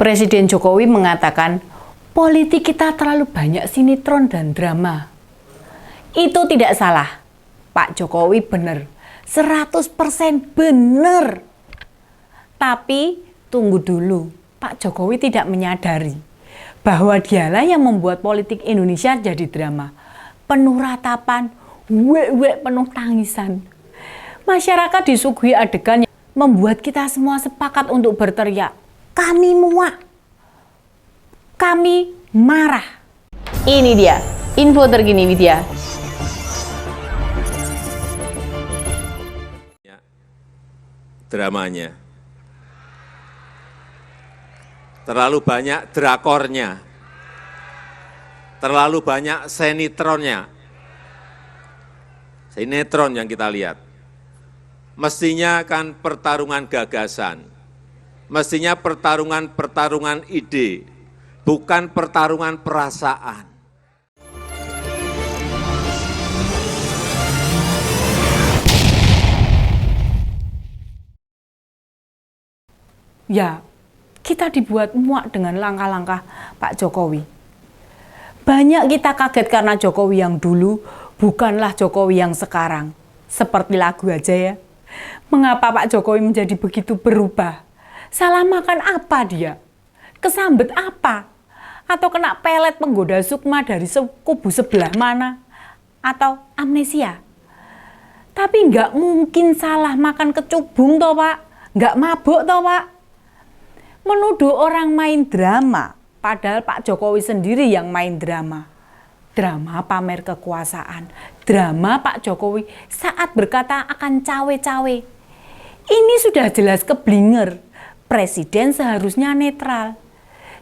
Presiden Jokowi mengatakan politik kita terlalu banyak sinetron dan drama. Itu tidak salah. Pak Jokowi benar. 100% benar. Tapi tunggu dulu. Pak Jokowi tidak menyadari bahwa dialah yang membuat politik Indonesia jadi drama. Penuh ratapan, penuh tangisan. Masyarakat disuguhi adegan yang membuat kita semua sepakat untuk berteriak. Kami muak. Kami marah. Ini dia, info terkini Widya. Dramanya. Terlalu banyak drakornya. Terlalu banyak sinetronnya. Sinetron yang kita lihat. Mestinya kan pertarungan gagasan. Mestinya pertarungan ide, bukan pertarungan perasaan. Ya, kita dibuat muak dengan langkah-langkah Pak Jokowi. Banyak kita kaget karena Jokowi yang dulu bukanlah Jokowi yang sekarang. Seperti lagu aja ya. Mengapa Pak Jokowi menjadi begitu berubah? Salah makan apa dia? Kesambet apa? Atau kena pelet penggoda sukma dari kubu sebelah mana? Atau amnesia? Tapi nggak mungkin salah makan kecubung toh Pak. Nggak mabuk toh Pak. Menuduh orang main drama, padahal Pak Jokowi sendiri yang main drama. Drama pamer kekuasaan, drama Pak Jokowi saat berkata akan cawe-cawe. Ini sudah jelas keblinger. Presiden seharusnya netral.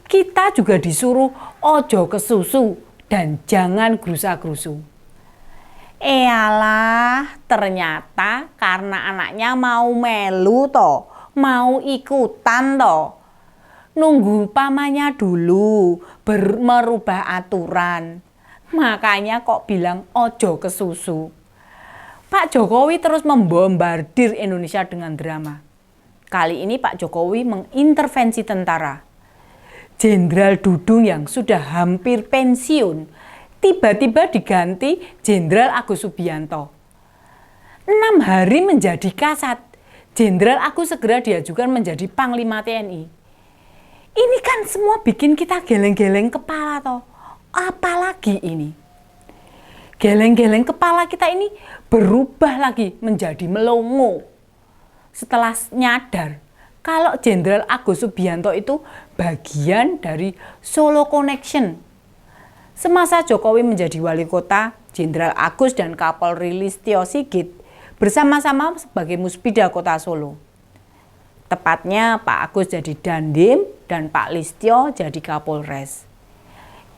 Kita juga disuruh ojo kesusu dan jangan gerusa-gerusu. Eyalah, ternyata karena anaknya mau melu toh, mau ikutan toh. Nunggu pamannya dulu merubah aturan. Makanya kok bilang ojo kesusu. Pak Jokowi terus membombardir Indonesia dengan drama. Kali ini Pak Jokowi mengintervensi tentara. Jenderal Dudung yang sudah hampir pensiun, tiba-tiba diganti Jenderal Agus Subianto. 6 hari menjadi kasat, Jenderal Agus segera diajukan menjadi Panglima TNI. Ini kan semua bikin kita geleng-geleng kepala toh. Apalagi ini? Geleng-geleng kepala kita ini berubah lagi menjadi melongo. Setelah nyadar kalau Jenderal Agus Subianto itu bagian dari Solo Connection. Semasa Jokowi menjadi wali kota, Jenderal Agus dan Kapolri Listio Sigit bersama-sama sebagai Muspida Kota Solo. Tepatnya Pak Agus jadi Dandim dan Pak Listio jadi Kapolres.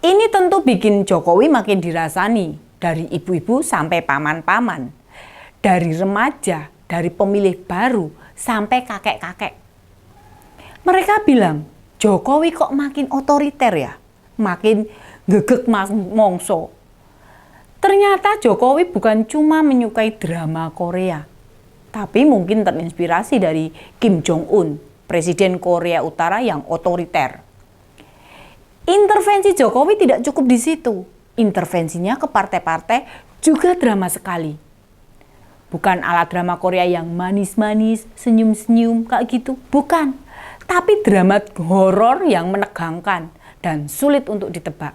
Ini tentu bikin Jokowi makin dirasani dari ibu-ibu sampai paman-paman, dari remaja, dari pemilih baru sampai kakek-kakek. Mereka bilang, Jokowi kok makin otoriter ya, makin gegek mongso. Ternyata Jokowi bukan cuma menyukai drama Korea, tapi mungkin terinspirasi dari Kim Jong-un, Presiden Korea Utara yang otoriter. Intervensi Jokowi tidak cukup di situ. Intervensinya ke partai-partai juga drama sekali. Bukan ala drama Korea yang manis-manis, senyum-senyum kayak gitu. Bukan. Tapi drama horor yang menegangkan dan sulit untuk ditebak.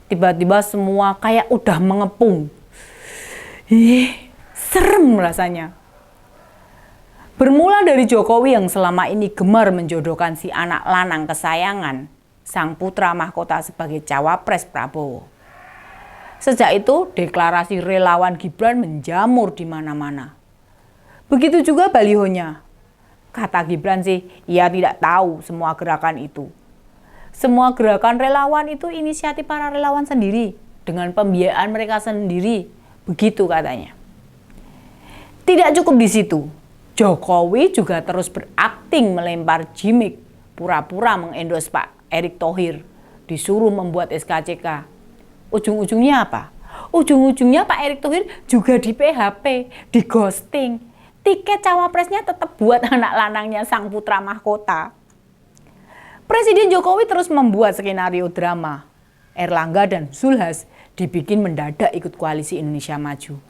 Tiba-tiba semua kayak udah mengepung. Serem rasanya. Bermula dari Jokowi yang selama ini gemar menjodohkan si anak lanang kesayangan, sang putra mahkota sebagai cawapres Prabowo. Sejak itu, deklarasi relawan Gibran menjamur di mana-mana. Begitu juga balihonya. Kata Gibran sih, ia tidak tahu semua gerakan itu. Semua gerakan relawan itu inisiatif para relawan sendiri, dengan pembiayaan mereka sendiri. Begitu katanya. Tidak cukup di situ. Jokowi juga terus berakting melempar gimmick, pura-pura mengendorse Pak Erick Thohir, disuruh membuat SKCK. Ujung-ujungnya apa? Ujung-ujungnya Pak Erick Thohir juga di PHP, di ghosting. Tiket cawapresnya tetap buat anak lanangnya sang putra mahkota. Presiden Jokowi terus membuat skenario drama. Erlangga dan Zulhas dibikin mendadak ikut koalisi Indonesia Maju.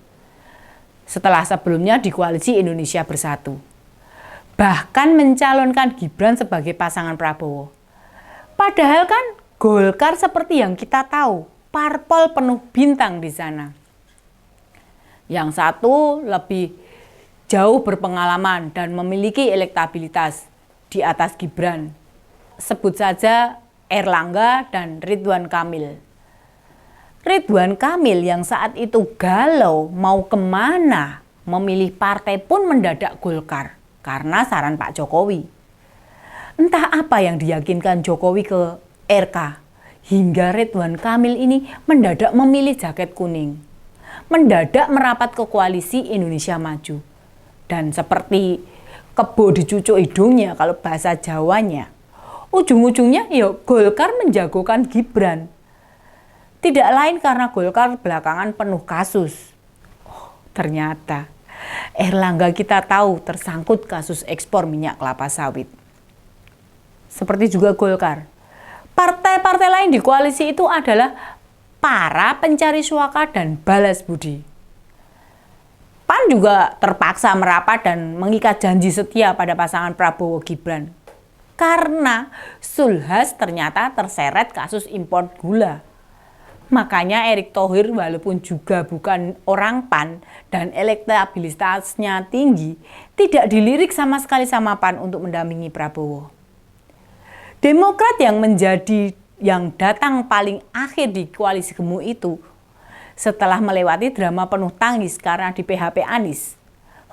Setelah sebelumnya di koalisi Indonesia Bersatu. Bahkan mencalonkan Gibran sebagai pasangan Prabowo. Padahal kan Golkar seperti yang kita tahu, parpol penuh bintang di sana. Yang satu lebih jauh berpengalaman dan memiliki elektabilitas di atas Gibran. Sebut saja Erlangga dan Ridwan Kamil. Ridwan Kamil yang saat itu galau mau kemana, memilih partai pun mendadak Golkar karena saran Pak Jokowi. Entah apa yang diyakinkan Jokowi ke RK, hingga Ridwan Kamil ini mendadak memilih jaket kuning. Mendadak merapat ke koalisi Indonesia Maju. Dan seperti kebo dicucuk hidungnya kalau bahasa Jawanya, ujung-ujungnya ya Golkar menjagokan Gibran. Tidak lain karena Golkar belakangan penuh kasus. Ternyata Erlangga kita tahu tersangkut kasus ekspor minyak kelapa sawit. Seperti juga Golkar. Partai-partai lain di koalisi itu adalah para pencari suaka dan balas budi. PAN juga terpaksa merapat dan mengikat janji setia pada pasangan Prabowo Gibran. Karena Zulhas ternyata terseret kasus impor gula. Makanya Erick Thohir walaupun juga bukan orang PAN dan elektabilitasnya tinggi, tidak dilirik sama sekali sama PAN untuk mendampingi Prabowo. Demokrat yang datang paling akhir di koalisi gemuk itu, setelah melewati drama penuh tangis karena di PHP Anies,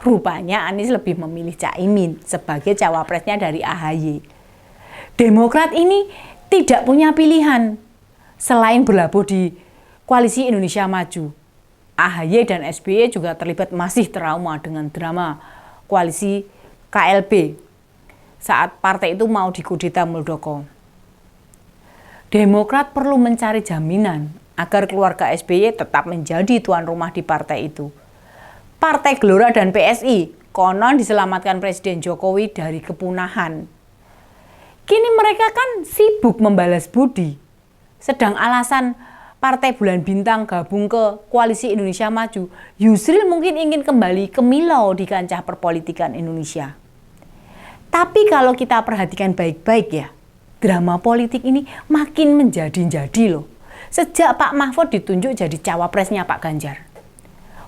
rupanya Anies lebih memilih Caimin sebagai cawapresnya dari AHY. Demokrat ini tidak punya pilihan selain berlabuh di koalisi Indonesia Maju. AHY dan SBY juga terlibat masih trauma dengan drama koalisi KLB saat partai itu mau dikudeta Muldoko. Demokrat perlu mencari jaminan agar keluarga SBY tetap menjadi tuan rumah di partai itu. Partai Gelora dan PSI konon diselamatkan Presiden Jokowi dari kepunahan. Kini mereka kan sibuk membalas budi. Sedang alasan Partai Bulan Bintang gabung ke Koalisi Indonesia Maju, Yusril mungkin ingin kembali ke Milau di kancah perpolitikan Indonesia. Tapi kalau kita perhatikan baik-baik ya, drama politik ini makin menjadi-jadi loh. Sejak Pak Mahfud ditunjuk jadi cawapresnya Pak Ganjar.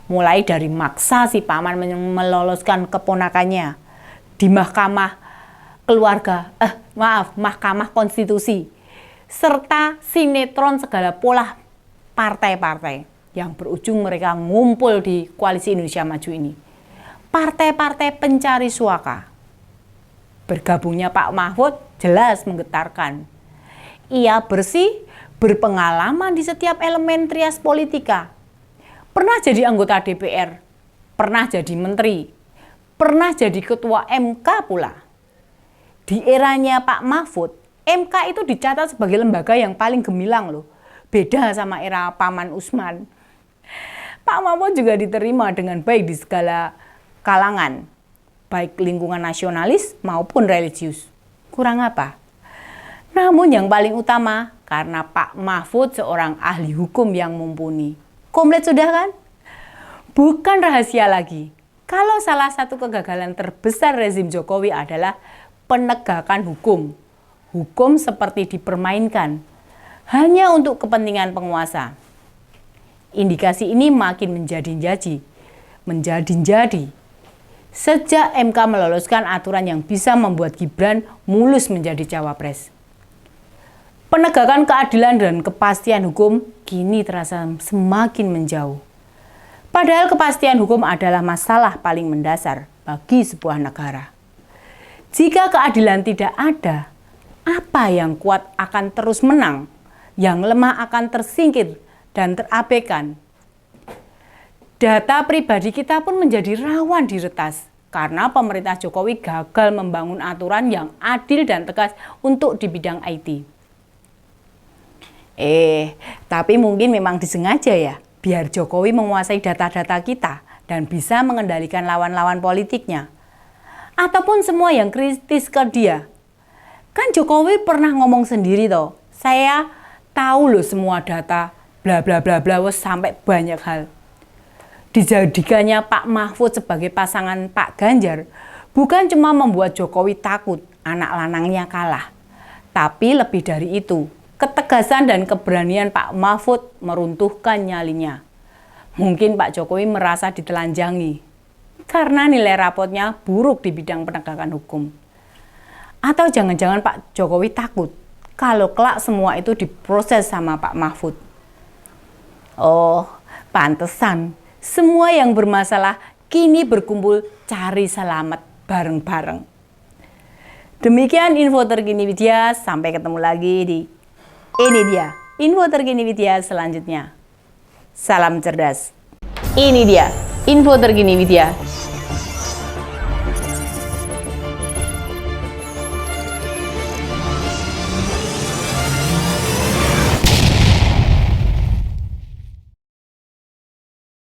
Mulai dari maksa si paman meloloskan keponakannya di Mahkamah Konstitusi, serta sinetron segala pola partai-partai yang berujung mereka ngumpul di Koalisi Indonesia Maju ini. Partai-partai pencari suaka. Bergabungnya Pak Mahfud jelas menggetarkan. Ia bersih, berpengalaman di setiap elemen trias politika. Pernah jadi anggota DPR, pernah jadi menteri, pernah jadi ketua MK pula. Di eranya Pak Mahfud, MK itu dicatat sebagai lembaga yang paling gemilang loh. Beda sama era Paman Usman. Pak Mahfud juga diterima dengan baik di segala kalangan, baik lingkungan nasionalis maupun religius. Kurang apa? Namun yang paling utama, karena Pak Mahfud seorang ahli hukum yang mumpuni. Komplit sudah kan? Bukan rahasia lagi. Kalau salah satu kegagalan terbesar rezim Jokowi adalah penegakan hukum. Hukum seperti dipermainkan hanya untuk kepentingan penguasa. Indikasi ini makin menjadi-jadi sejak MK meloloskan aturan yang bisa membuat Gibran mulus menjadi cawapres. Penegakan keadilan dan kepastian hukum kini terasa semakin menjauh. Padahal kepastian hukum adalah masalah paling mendasar bagi sebuah negara. Jika keadilan tidak ada, apa yang kuat akan terus menang, yang lemah akan tersingkir dan terabaikan. Data pribadi kita pun menjadi rawan diretas karena pemerintah Jokowi gagal membangun aturan yang adil dan tegas untuk di bidang IT. Tapi mungkin memang disengaja ya, biar Jokowi menguasai data-data kita dan bisa mengendalikan lawan-lawan politiknya. Ataupun semua yang kritis ke dia. Kan Kan Jokowi pernah ngomong sendiri toh, saya tahu loh semua data, bla bla bla bla, sampai banyak hal. Dijadikannya Pak Mahfud sebagai pasangan Pak Ganjar, bukan cuma membuat Jokowi takut anak lanangnya kalah, tapi lebih dari itu, ketegasan dan keberanian Pak Mahfud meruntuhkan nyalinya. Mungkin Pak Jokowi merasa ditelanjangi, karena nilai rapotnya buruk di bidang penegakan hukum. Atau jangan-jangan Pak Jokowi takut kalau kelak semua itu diproses sama Pak Mahfud. Oh, pantesan semua yang bermasalah kini berkumpul cari selamat bareng-bareng. Demikian info terkini Widya, sampai ketemu lagi di ini dia info terkini Widya selanjutnya. Salam cerdas. Ini dia info terkini Widya